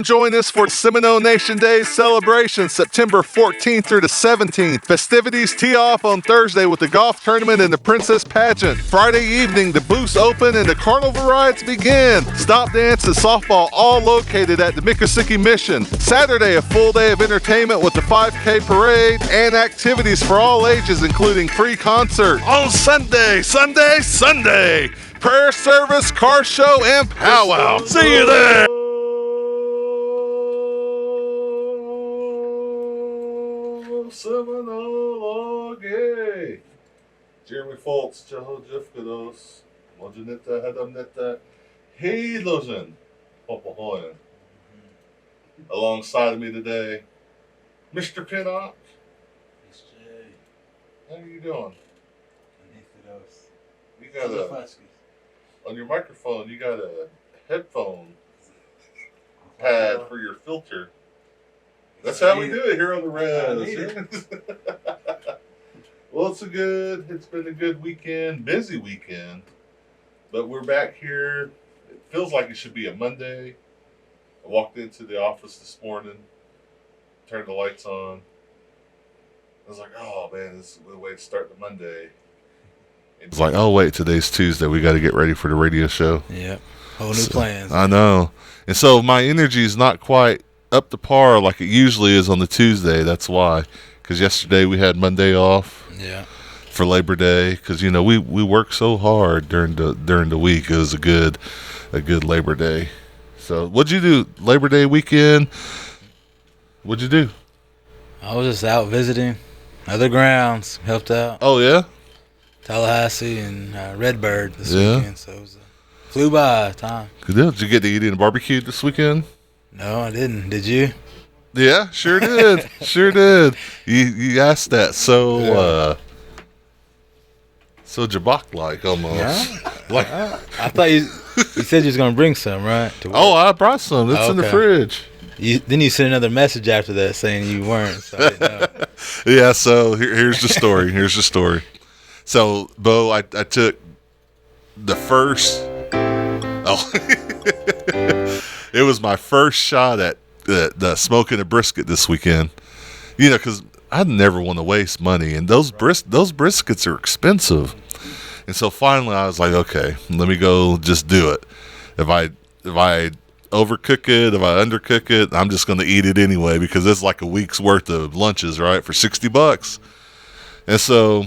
Join us for Seminole Nation Day celebration, September 14th through the 17th. Festivities tee off on Thursday with the golf tournament and the Princess Pageant. Friday evening, the booths open and the carnival rides begin. Stop dance and softball all located at the Miccosukee Mission. Saturday, a full day of entertainment with the 5K parade and activities for all ages, including free concert. On Sunday, prayer service, car show, and powwow. See you there. Seminole, okay. Jeremy Foltz, Jehovah, Mojanita, Hadamnita, Heilosen, Popohoyan. Alongside of me today, Mr. Pinnock. How are you doing? You got on your microphone, you got a headphone pad for your filter. That's how we do it here on the Res. Well, it's been a good weekend, busy weekend, but we're back here. It feels like it should be a Monday. I walked into the office this morning, turned the lights on. I was like, oh man, this is a good way to start the Monday. It's like, oh wait, today's Tuesday. We got to get ready for the radio show. Yep, whole new plans. I know. And so my energy is not quite up to par like it usually is on the Tuesday. That's why, because yesterday we had Monday off. Yeah. For Labor Day, because we work so hard during the week. It was a good Labor Day. So what'd you do Labor Day weekend? What'd you do? I was just out visiting other grounds, helped out. Oh yeah. Tallahassee and Redbird this weekend, so it flew by time. Good deal. Did you get to eat in a barbecue this weekend? No, I didn't. Did you? Yeah, sure did. Sure did. You asked that so Jabak like almost. Yeah. Like I thought you said you was gonna bring some, right? Oh, I brought some. It's in the fridge. Then you sent another message after that saying you weren't. So I didn't know. Yeah. So here's the story. So Bo, I took the first. Oh. It was my first shot at the smoking a brisket this weekend. Because I never want to waste money, and those briskets are expensive. And so finally, I was like, okay, let me go just do it. If I overcook it, if I undercook it, I'm just going to eat it anyway because it's like a week's worth of lunches, right, for $60. And so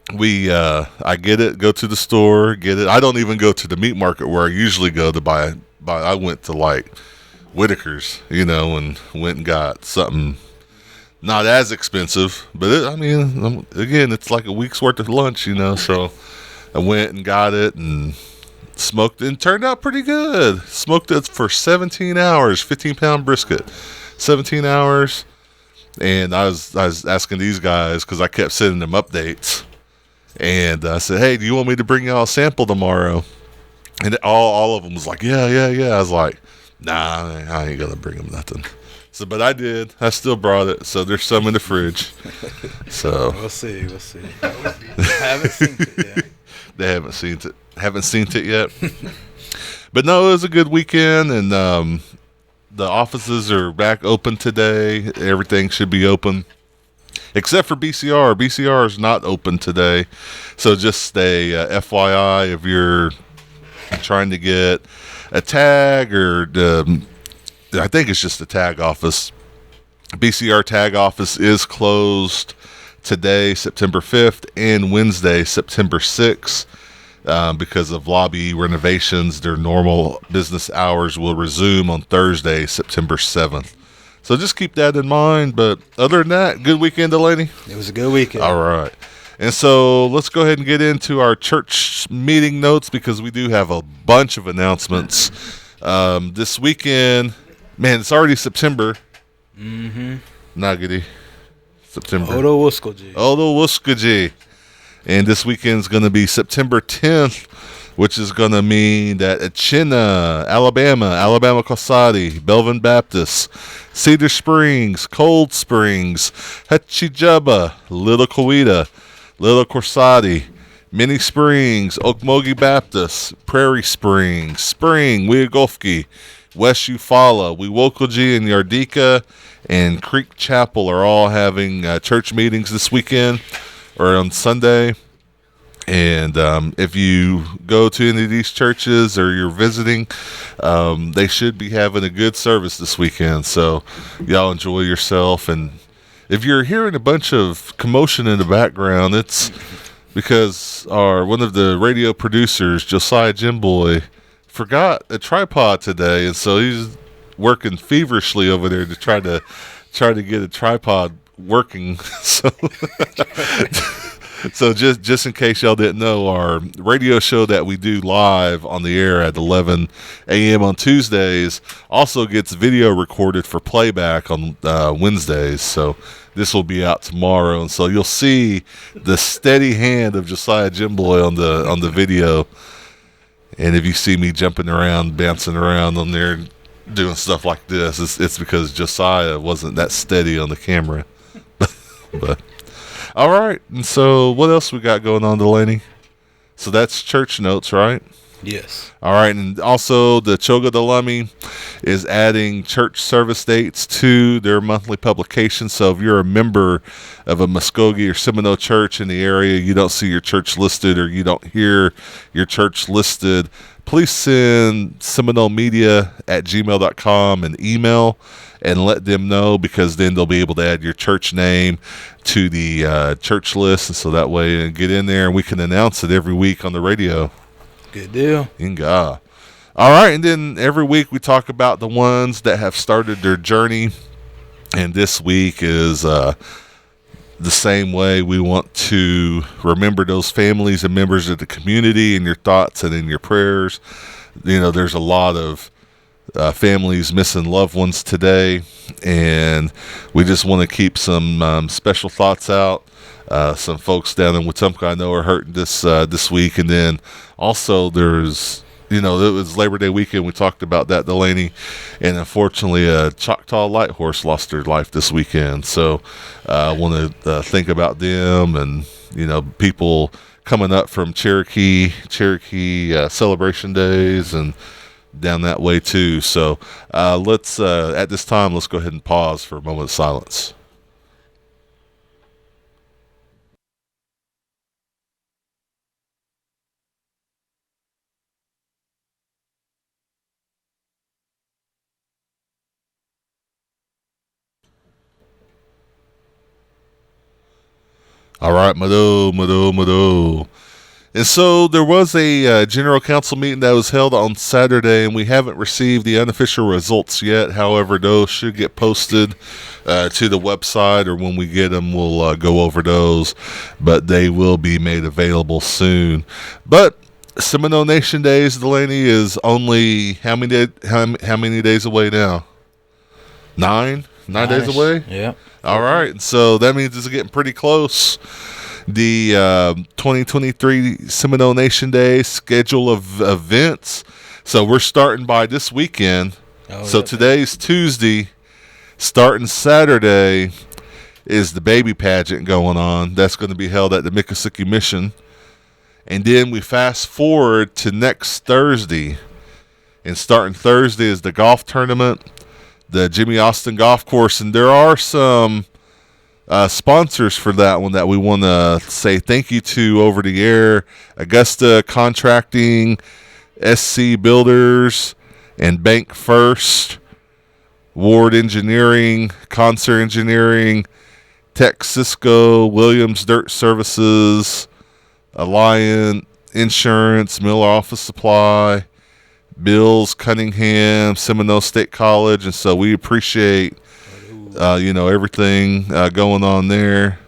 I get it, go to the store, get it. I don't even go to the meat market where I usually go to buy. I went to like Whitaker's, and went and got something not as expensive, but again, it's like a week's worth of lunch, so I went and got it and smoked it and turned out pretty good. Smoked it for 17 hours, 15-pound brisket, 17 hours. And I was asking these guys because I kept sending them updates. And I said, hey, do you want me to bring y'all a sample tomorrow? And all of them was like, yeah. I was like, nah, I ain't gonna bring them nothing. So, but I did. I still brought it. So there's some in the fridge. So we'll see. Haven't seen it yet. They haven't seen it yet. But no, it was a good weekend, and the offices are back open today. Everything should be open. Except for BCR. BCR is not open today. So just stay FYI if you're trying to get a tag or I think it's just the tag office. BCR tag office is closed today, September 5th, and Wednesday, September 6th, because of lobby renovations. Their normal business hours will resume on Thursday, September 7th. So just keep that in mind. But other than that, good weekend, Delaney? It was a good weekend. All right. And so let's go ahead and get into our church meeting notes because we do have a bunch of announcements. This weekend, man, it's already September. Mm-hmm. Nagidi. September. Odo Wuskaji. And this weekend's going to be September 10th, which is going to mean that Chena, Alabama Cosati, Belvin Baptist, Cedar Springs, Cold Springs, Hachijaba, Little Coweta, Little Corsati, Mini Springs, Okmulgee Baptist, Prairie Springs, Spring, Wiagofki, West Eufaula, Wewokoji, and Yardika, and Creek Chapel are all having church meetings this weekend or on Sunday. And if you go to any of these churches or you're visiting, they should be having a good service this weekend. So y'all enjoy yourself. And if you're hearing a bunch of commotion in the background, it's because one of the radio producers, Josiah Jimboy, forgot a tripod today, and so he's working feverishly over there to try to get a tripod working. So just in case y'all didn't know, our radio show that we do live on the air at 11 a.m. on Tuesdays also gets video recorded for playback on Wednesdays. So this will be out tomorrow, and so you'll see the steady hand of Josiah Jimboy on the video. And if you see me jumping around, bouncing around on there, doing stuff like this, it's because Josiah wasn't that steady on the camera. But all right, and so what else we got going on, Delaney? So that's church notes, right? Yes. All right, and also the Choga Delumi is adding church service dates to their monthly publication. So if you're a member of a Muskogee or Seminole church in the area, you don't see your church listed or you don't hear your church listed, please send seminolemedia@gmail.com an email and let them know, because then they'll be able to add your church name to the church list, and so that way get in there and we can announce it every week on the radio. Good deal. Inga. All right, and then every week we talk about the ones that have started their journey, and this week is the same way. We want to remember those families and members of the community in your thoughts and in your prayers. You know, there's a lot of families missing loved ones today, and we just want to keep some special thoughts out. Some folks down in Wetumpka I know are hurting this week, and then also there's, it was Labor Day weekend. We talked about that, Delaney, and unfortunately a Choctaw light horse lost their life this weekend. So I want to think about them, and people coming up from Cherokee celebration days and down that way too. So let's at this time, let's go ahead and pause for a moment of silence. All right, Mado. And so there was a general council meeting that was held on Saturday, and we haven't received the unofficial results yet. However, those should get posted to the website, or when we get them, we'll go over those. But they will be made available soon. But Seminole Nation Days, Delaney, is only how many days away now? 9 days away? Yeah. All right. So that means it's getting pretty close. The 2023 Seminole Nation Day schedule of events. So we're starting by this weekend. Today's Tuesday. Starting Saturday is the baby pageant going on. That's going to be held at the Miccosukee Mission. And then we fast forward to next Thursday. And starting Thursday is the golf tournament, the Jimmy Austin Golf Course. And there are some sponsors for that one that we want to say thank you to over the air: Augusta Contracting, SC Builders, and Bank First, Ward Engineering, Concert Engineering, Tech Cisco, Williams Dirt Services, Alliant Insurance, Miller Office Supply, Bills Cunningham, Seminole State College. And so we appreciate everything going on there.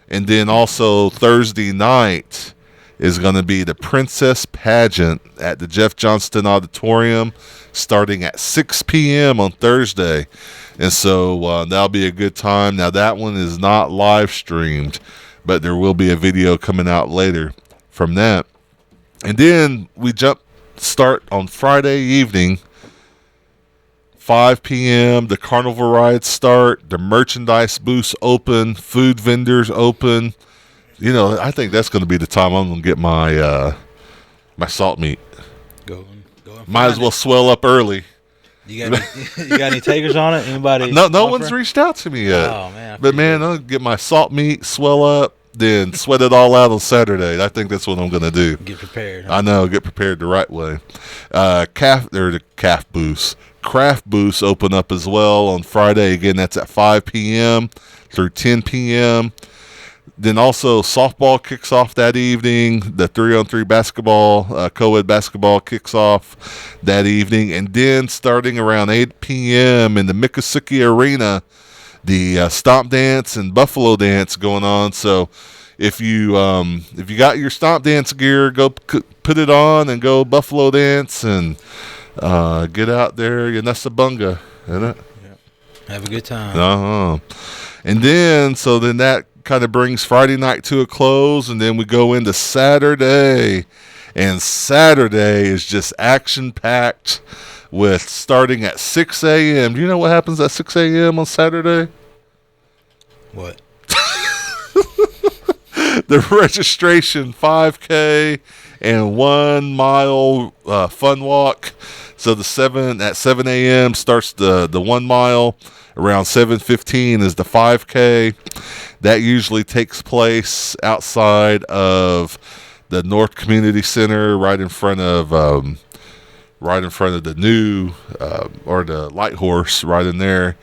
And then also Thursday night is going to be the Princess Pageant at the Jeff Johnston Auditorium, starting at 6 p.m. on Thursday. And so that'll be a good time. Now, that one is not live streamed, but there will be a video coming out later from that. And then we start on Friday evening, 5 p.m. The carnival rides start, the merchandise booths open, food vendors open. I think that's going to be the time I'm going to get my my salt meat. Go Might as well swell up early. You got any takers on it? Anybody? No one's reached out to me yet. Oh man! But man, I'll get my salt meat, swell up, then sweat it all out on Saturday. I think that's what I'm gonna do. Get prepared. Huh? I know, get prepared the right way. Craft booths open up as well on Friday. Again, that's at 5 p.m. through 10 p.m. Then also softball kicks off that evening. The 3-on-3 basketball, co-ed basketball kicks off that evening. And then starting around 8 p.m. in the Miccosukee Arena, the stomp dance and buffalo dance going on. So if you got your stomp dance gear, go put it on and go buffalo dance and get out there, Yanessa isn't it? Yeah. Have a good time. And then that kind of brings Friday night to a close, and then we go into Saturday, and Saturday is just action-packed with starting at 6 a.m. Do you know what happens at 6 a.m. on Saturday? What? The registration 5K and 1 mile fun walk. So at 7 a.m. starts the 1 mile. Around 7:15 is the 5K. That usually takes place outside of the North Community Center, right in front of the new or the Light Horse, right in there.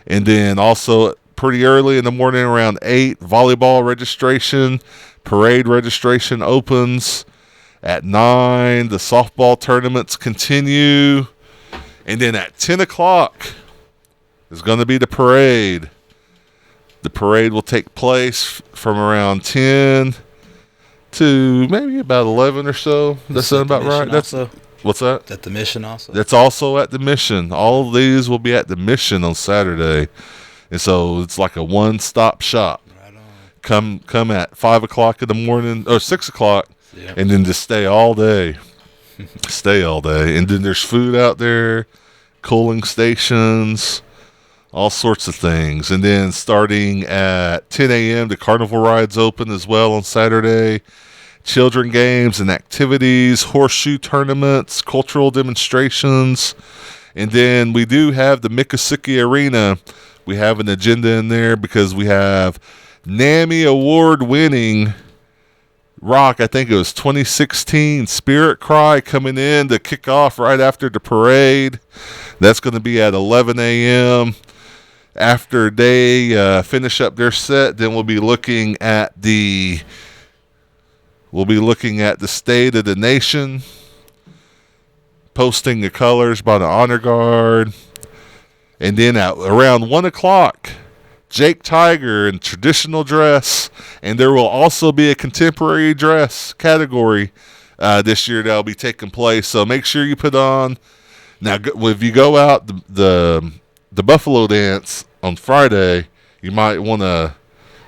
And then also pretty early in the morning, around 8, volleyball registration, parade registration opens. At 9, the softball tournaments continue. And then at 10 o'clock is going to be the parade. The parade will take place from around 10 to maybe about 11 or so. That sound about right? What's that? At the Mission also? That's also at the Mission. All of these will be at the Mission on Saturday. And so it's like a one-stop shop. Right on. Come at 5 o'clock in the morning, or 6 o'clock, and then just stay all day. Stay all day. And then there's food out there, cooling stations, all sorts of things. And then starting at 10 a.m., the carnival rides open as well on Saturday. Children games and activities, horseshoe tournaments, cultural demonstrations. And then we do have the Miccosukee Arena. We have an agenda in there because we have NAMI award-winning rock, I think it was 2016, Spirit Cry coming in to kick off right after the parade. That's going to be at 11 a.m. After they finish up their set, then we'll be looking at the State of the Nation, posting the colors by the Honor Guard. And then at around 1 o'clock, Jake Tiger in traditional dress. And there will also be a contemporary dress category this year that will be taking place. So make sure you put on. Now, if you go out the Buffalo dance on Friday, you might want to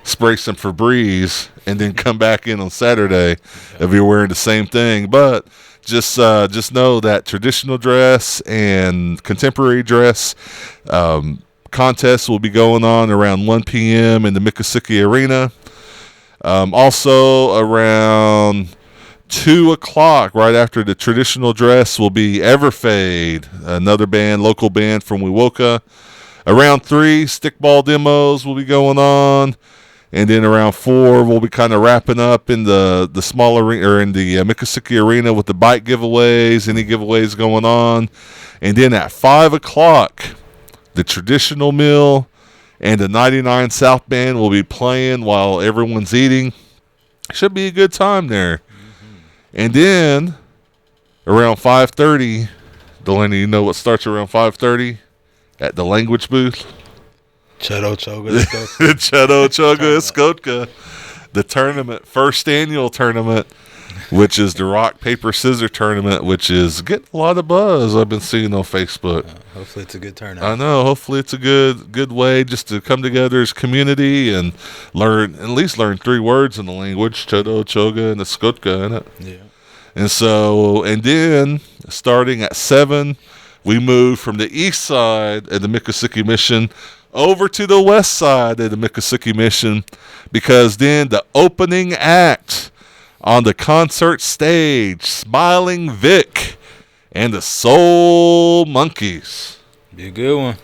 spray some Febreze and then come back in on Saturday if you're wearing the same thing. But just know that traditional dress and contemporary dress contests will be going on around 1 p.m. in the Miccosukee Arena. Also around 2 o'clock, right after the traditional dress, will be Everfade, another band, local band from Wewoka. Around 3, stickball demos will be going on. And then around 4, we'll be kind of wrapping up in the small arena, or in the Miccosukee Arena, with the bike giveaways, any giveaways going on. And then at 5 o'clock, the traditional meal and the 99 South Band will be playing while everyone's eating. Should be a good time there. Mm-hmm. And then around 5:30, Delaney, you know what starts around 5:30 at the language booth? Cheto Choga Skotka. The tournament, first annual tournament, which is the rock, paper, scissors tournament, which is getting a lot of buzz I've been seeing on Facebook. Hopefully it's a good turnout. I know. Hopefully it's a good way just to come together as community and at least learn 3 words in the language, Cheto, Choga, and the Skotka in it. Yeah. And then starting at 7, we move from the east side of the Miccosukee Mission over to the west side of the Miccosukee Mission, because then the opening act on the concert stage, Smiling Vic and the Soul Monkeys. Be a good one.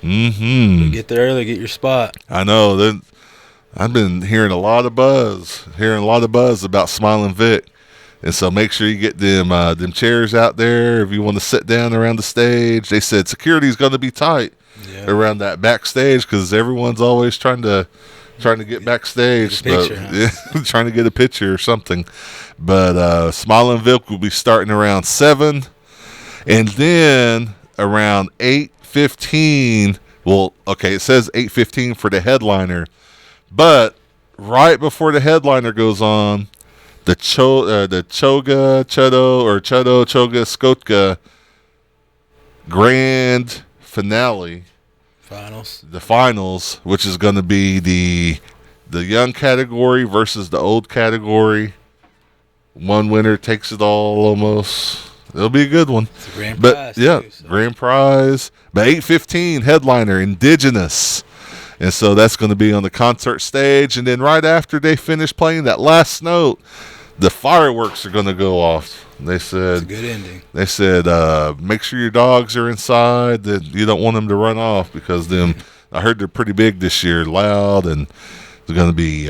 Mm-hmm. Get there early, get your spot. I know. I've been hearing a lot of buzz about Smiling Vic. And so make sure you get them chairs out there if you want to sit down around the stage. They said security's going to be tight around that backstage because everyone's always trying to get backstage, get a picture, trying to get a picture or something. But Smiling Vic will be starting around 7, and then around 8:15. Well, okay, it says 8:15 for the headliner, but right before the headliner goes on, the Choga Skotka grand finale, the finals, which is going to be the young category versus the old category. One winner takes it all almost. It'll be a good one. It's a grand prize. Grand prize. But 8:15 headliner, Indigenous. And so that's going to be on the concert stage. And then right after they finish playing that last note, the fireworks are going to go off. They said, it's a good ending. They said, make sure your dogs are inside. That you don't want them to run off because I heard they're pretty big this year, loud, and they're going to be.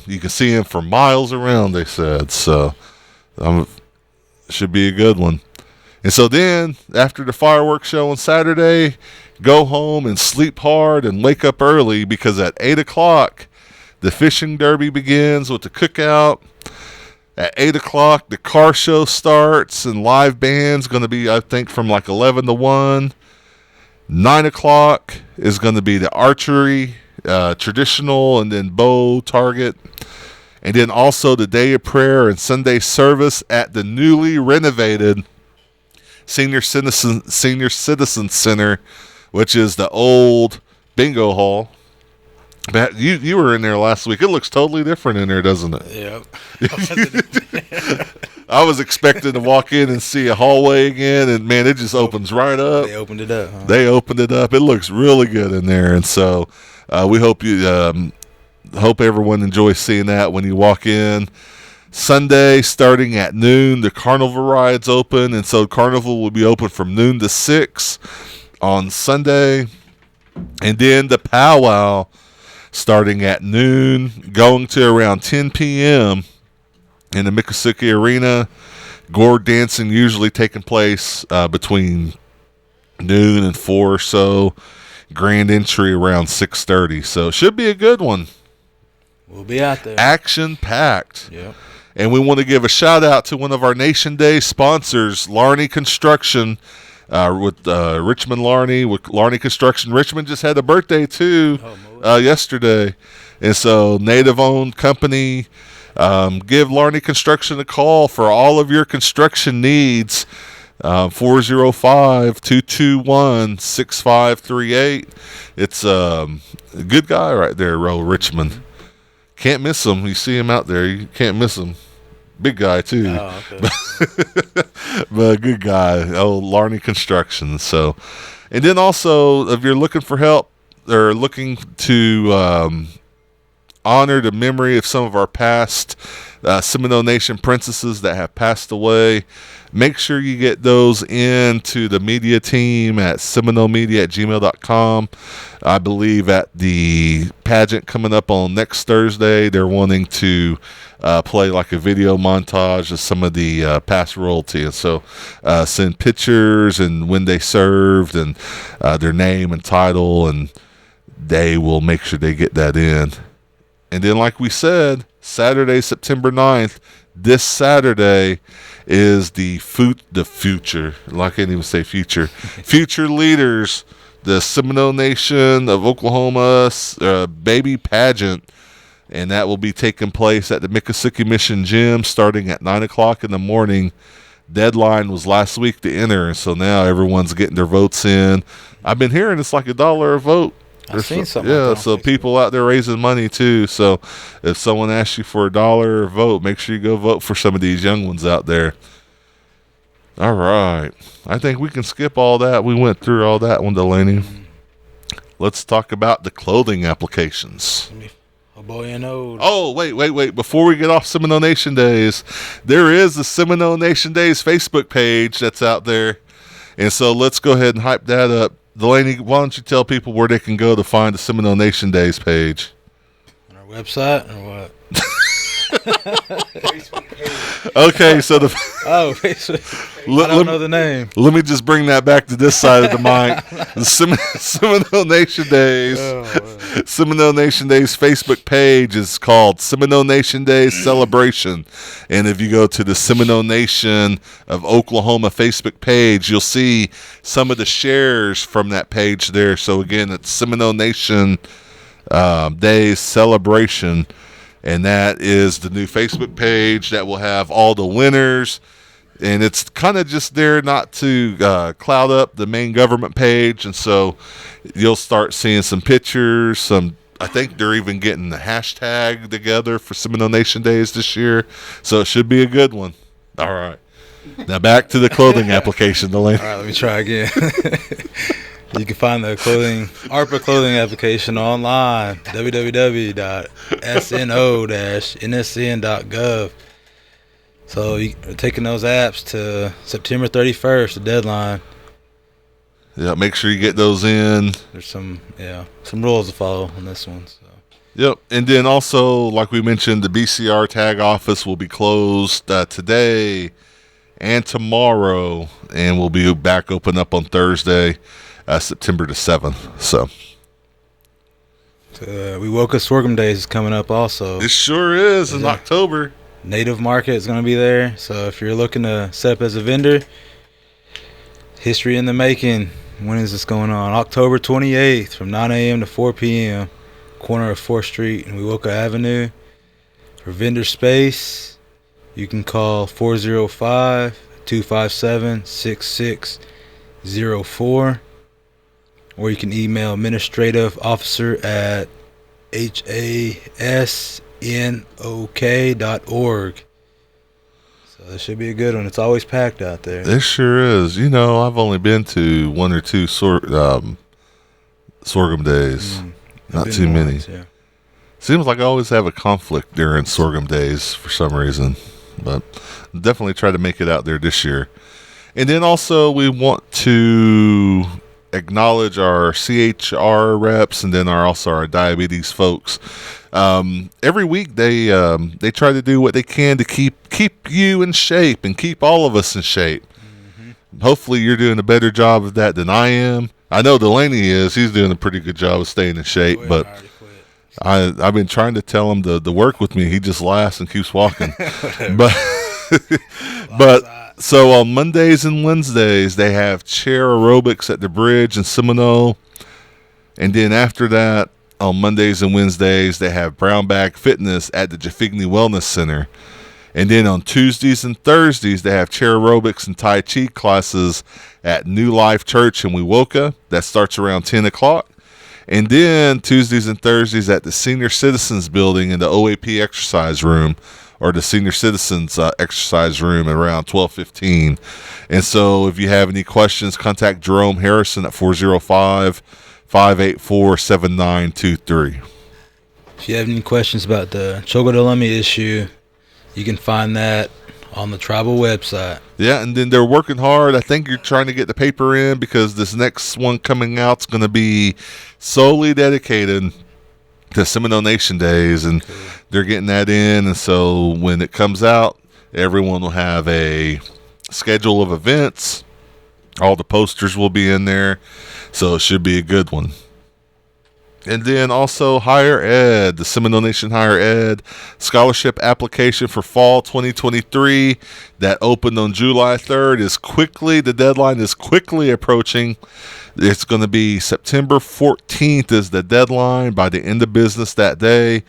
You can see them for miles around. They said so. Should be a good one. And so then after the fireworks show on Saturday, go home and sleep hard and wake up early because at 8:00 the fishing derby begins with the cookout. At 8:00 the car show starts and live band's going to be, I think, from like 11 to 1. 9:00 is going to be the archery, traditional, and then bow target. And then also the day of prayer and Sunday service at the newly renovated Senior Citizen Center, which is the old bingo hall. Matt, you were in there last week. It looks totally different in there, doesn't it? Yep. I was expecting to walk in and see a hallway again, and man, it just opens right up. They opened it up. Huh? They opened it up. It looks really good in there, and so we hope hope everyone enjoys seeing that when you walk in. Sunday, starting at noon, the carnival ride's open, and so carnival will be open from noon to 6 on Sunday, and then the powwow starting at noon, going to around 10 p.m. in the Miccosukee Arena. Gourd dancing usually taking place between noon and 4 or so. Grand entry around 6:30. So it should be a good one. We'll be out there. Action-packed. Yep. And we want to give a shout-out to one of our Nation Day sponsors, Larney Construction, with Richmond Larney, with Larney Construction. Richmond just had a birthday, too, yesterday. And so, native-owned company. Give Larney Construction a call for all of your construction needs. 405-221-6538. It's a good guy right there, Richmond. Can't miss him. You see him out there. You can't miss him. Big guy, too. Oh, okay. But good guy. Oh, Larney Construction. So, and then also, if you're looking for help or looking to honor the memory of some of our past Seminole Nation princesses that have passed away, make sure you get those into the media team at seminolemedia@gmail.com. I believe at the pageant coming up on next Thursday, they're wanting to play like a video montage of some of the past royalty. And so send pictures and when they served and their name and title, and they will make sure they get that in. And then, like we said, Saturday, September 9th, this Saturday is the future. I can't even say future. Future leaders, the Seminole Nation of Oklahoma baby pageant. And that will be taking place at the Miccosukee Mission Gym starting at 9 o'clock in the morning. Deadline was last week to enter. And so now everyone's getting their votes in. I've been hearing it's like $1 a vote. I've seen something. Yeah, so people out there raising money too. So if someone asks you for $1 a vote, make sure you go vote for some of these young ones out there. All right. I think we can skip all that. We went through all that one, Delaney. Let's talk about the clothing applications. Oh, boy, and old. Oh, wait. Before we get off Seminole Nation Days, there is the Seminole Nation Days Facebook page that's out there. And so let's go ahead and hype that up. Delaney, why don't you tell people where they can go to find the Seminole Nation Days page? On our website or what? Okay, so Facebook. I don't know the name. Let me just bring that back to this side of the mic. The Seminole Nation Days. Seminole Nation Days Facebook page is called Seminole Nation Days Celebration. And if you go to the Seminole Nation of Oklahoma Facebook page, you'll see some of the shares from that page there. So again, it's Seminole Nation Days Celebration. And that is the new Facebook page that will have all the winners. And it's kind of just there not to cloud up the main government page. And so you'll start seeing some pictures. I think they're even getting the hashtag together for Seminole Nation Days this year. So it should be a good one. All right. Now back to the clothing application, Delaney. All right, let me try again. You can find the ARPA clothing application online, www.sno-nsn.gov. So we're taking those apps to September 31st, the deadline. Yeah, make sure you get those in. There's some rules to follow on this one. So. Yep, and then also, like we mentioned, the BCR tag office will be closed today and tomorrow, and we'll be back open up on Thursday. September the 7th. So We Woke Up Sorghum Days is coming up also. It sure is in October. Native Market is going to be there. So if you're looking to set up as a vendor, history in the making. When is this going on? October 28th from 9 a.m. to 4 p.m. Corner of 4th Street and Wewoka Avenue. For vendor space, you can call 405-257-6604. Or you can email administrative officer at hasnok.org. So that should be a good one. It's always packed out there. It sure is. You know, I've only been to one or two sorghum days. Not too many. Yeah. Seems like I always have a conflict during sorghum days for some reason. But definitely try to make it out there this year. And then also we want to acknowledge our CHR reps and then also our diabetes folks. Every week they try to do what they can to keep you in shape and keep all of us in shape. Mm-hmm. Hopefully you're doing a better job of that than I am. I know Delaney is. He's doing a pretty good job of staying in shape, but I've been trying to tell him to work with me. He just laughs and keeps walking. but so on Mondays and Wednesdays, they have chair aerobics at the bridge in Seminole. And then after that, on Mondays and Wednesdays, they have brown bag fitness at the Jafigny Wellness Center. And then on Tuesdays and Thursdays, they have chair aerobics and Tai Chi classes at New Life Church in Wewoka. That starts around 10 o'clock. And then Tuesdays and Thursdays at the Senior Citizens Building in the OAP exercise room, or the Senior Citizens exercise room at around 12:15. And so if you have any questions, contact Jerome Harrison at 405-584-7923. If you have any questions about the Chogodolemi issue, you can find that on the tribal website. Yeah, and then they're working hard. I think you're trying to get the paper in because this next one coming out is going to be solely dedicated to Seminole Nation Days, and they're getting that in. And so when it comes out, everyone will have a schedule of events. All the posters will be in there, so it should be a good one. And then also Higher Ed, the Seminole Nation Higher Ed scholarship application for fall 2023 that opened on July 3rd the deadline is quickly approaching. It's going to be September 14th is the deadline by the end of business that day.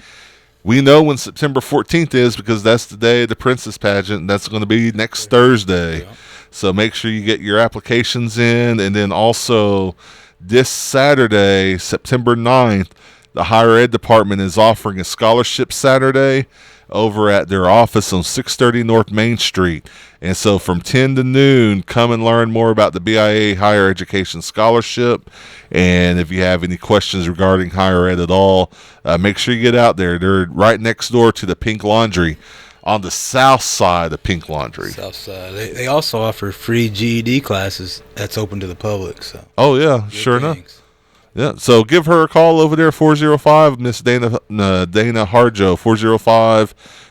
We know when September 14th is because that's the day of the Princess Pageant, and that's going to be next Thursday. Yeah. So make sure you get your applications in. And then also this Saturday, September 9th, the Higher Ed Department is offering a scholarship Saturday over at their office on 630 North Main Street. And so from 10 to noon, come and learn more about the BIA Higher Education Scholarship. And if you have any questions regarding higher ed at all, make sure you get out there. They're right next door to the Pink Laundry on the south side of Pink Laundry. South side. They also offer free GED classes that's open to the public. So. Oh yeah, sure enough. Yeah, so give her a call over there, 405, Miss Dana Harjo,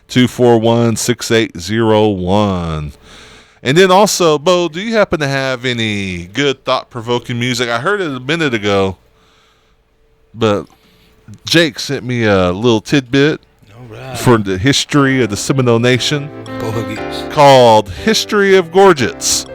405-241-6801. And then also, Bo, do you happen to have any good thought-provoking music? I heard it a minute ago, but Jake sent me a little tidbit for the history of the Seminole Nation called History of Gorgets.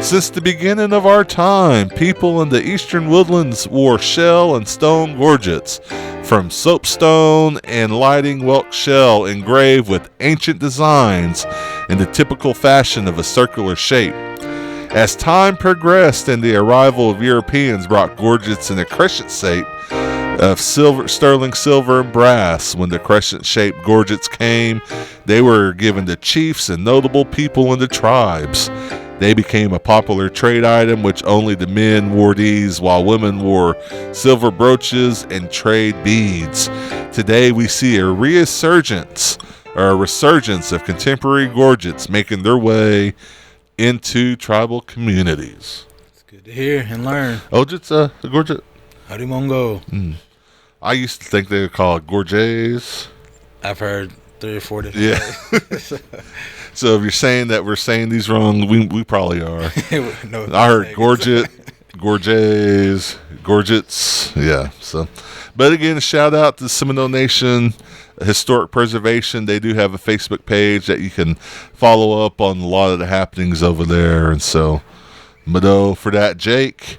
Since the beginning of our time, people in the eastern woodlands wore shell and stone gorgets from soapstone and lighting whelk shell engraved with ancient designs in the typical fashion of a circular shape. As time progressed and the arrival of Europeans brought gorgets in a crescent shape of sterling silver and brass. When the crescent-shaped gorgets came, they were given to chiefs and notable people in the tribes. They became a popular trade item, which only the men wore these, while women wore silver brooches and trade beads. Today, we see a resurgence of contemporary gorgets making their way into tribal communities. It's good to hear and learn. Oh, it's a gorget. Howdy Mongo. I used to think they would call it gorgets. I've heard 3 or 4 different ways. So if you're saying that we're saying these wrong, we probably are. No, I heard gorget, gorgets, gorgets. Yeah. So, but again, a shout out to Seminole Nation Historic Preservation. They do have a Facebook page that you can follow up on a lot of the happenings over there. And so, Mado for that, Jake.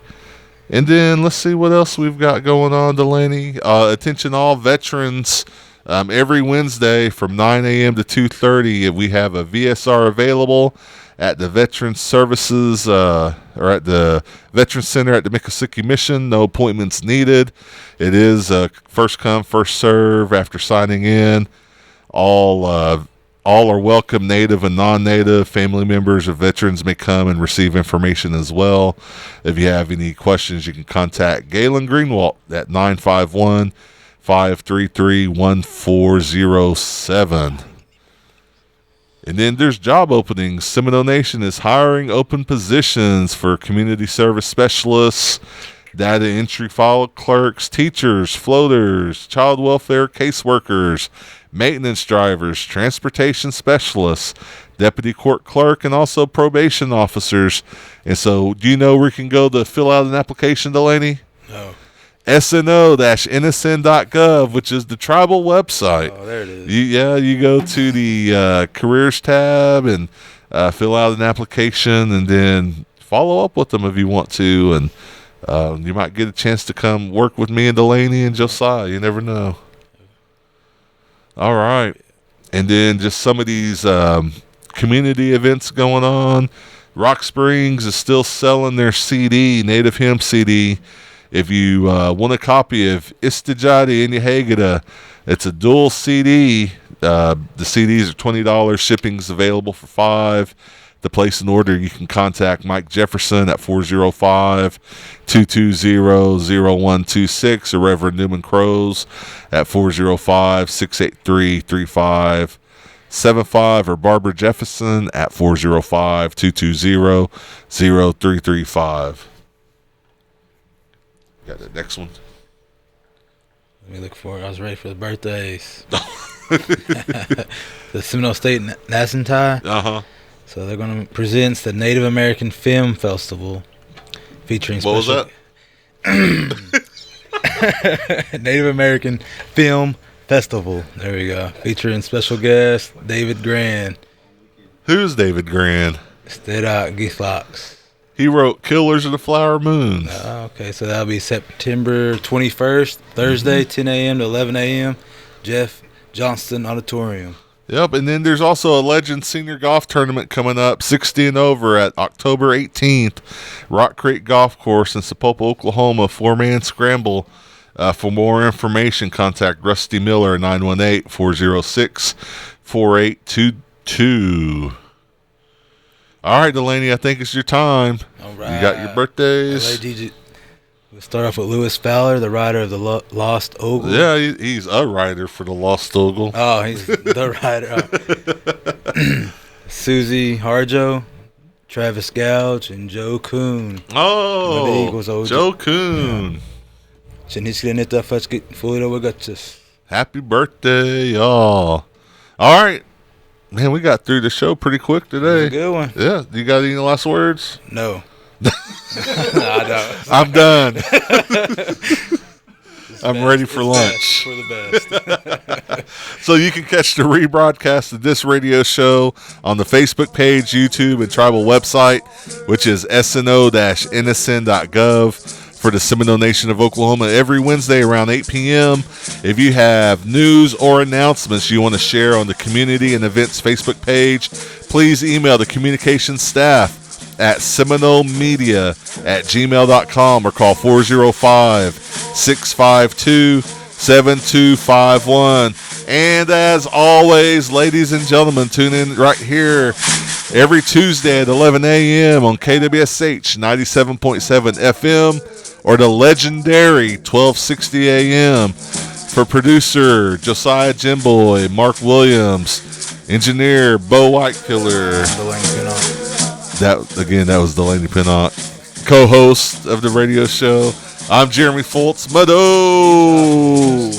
And then let's see what else we've got going on, Delaney. Attention all veterans. Every Wednesday from 9 a.m. to 2:30, we have a VSR available at the Veterans Services or at the Veterans Center at the Miccosukee Mission. No appointments needed. It is first come, first serve after signing in. All are welcome. Native and non-native family members of veterans may come and receive information as well. If you have any questions, you can contact Galen Greenwald at 951-533-1407. And then there's job openings. Seminole Nation is hiring open positions for community service specialists, data entry file clerks, teachers, floaters, child welfare caseworkers, maintenance drivers, transportation specialists, deputy court clerk, and also probation officers. And so, do you know where you can go to fill out an application, Delaney? No. SNO-NSN.gov, which is the tribal website. Oh, there it is. You go to the careers tab and fill out an application, and then follow up with them if you want to, and you might get a chance to come work with me and Delaney and Josiah. You never know. All right. And then just some of these community events going on. Rock Springs is still selling their CD, Native Hemp CD. If you want a copy of Istijati Inyahagata, it's a dual CD. The CDs are $20. Shipping's available for $5. To place an order, you can contact Mike Jefferson at 405-220-0126 or Reverend Newman Crows at 405-683-3575 or Barbara Jefferson at 405-220-0335. Got the next one. Let me look for it. I was ready for the birthdays. The Seminole State Nascentai. Uh-huh. So they're going to present the Native American Film Festival featuring what was that? Native American Film Festival. There we go. Featuring special guest David Grand. Who's David Grand? Stedak Githlocks. He wrote Killers of the Flower Moon. Okay, so that'll be September 21st, Thursday, 10 a.m. to 11 a.m. Jeff Johnston Auditorium. Yep, and then there's also a Legend Senior Golf Tournament coming up, 60 and over, at October 18th, Rock Creek Golf Course in Sapulpa, Oklahoma, 4-man scramble. For more information, contact Rusty Miller at 918-406-4822. All right, Delaney, I think it's your time. All right. You got your birthdays. We'll start off with Lewis Fowler, the rider of the Lost Ogle. Yeah, he's a rider for the Lost Ogle. Oh, he's the rider. Susie Harjo, Travis Gouge, and Joe Kuhn. Oh, Joe Kuhn. Känner ni inte för att få det över gotches? Happy birthday, y'all. All right. Man, we got through the show pretty quick today. A good one. Yeah. You got any last words? No. I don't. I'm done. I'm ready for lunch. For the best. So you can catch the rebroadcast of this radio show on the Facebook page, YouTube, and tribal website, which is sno-nsn.gov for the Seminole Nation of Oklahoma every Wednesday around 8 p.m. If you have news or announcements you want to share on the community and events Facebook page, please email the communications staff at seminolemedia@gmail.com or call 405-652-7251. And as always, ladies and gentlemen, tune in right here every Tuesday at 11 a.m. on KWSH 97.7 FM or the legendary 1260 a.m. For producer Josiah Jimboy, Mark Williams, engineer Bo Whitekiller. That was Delaney Pinnock, co-host of the radio show. I'm Jeremy Foltz. Mado.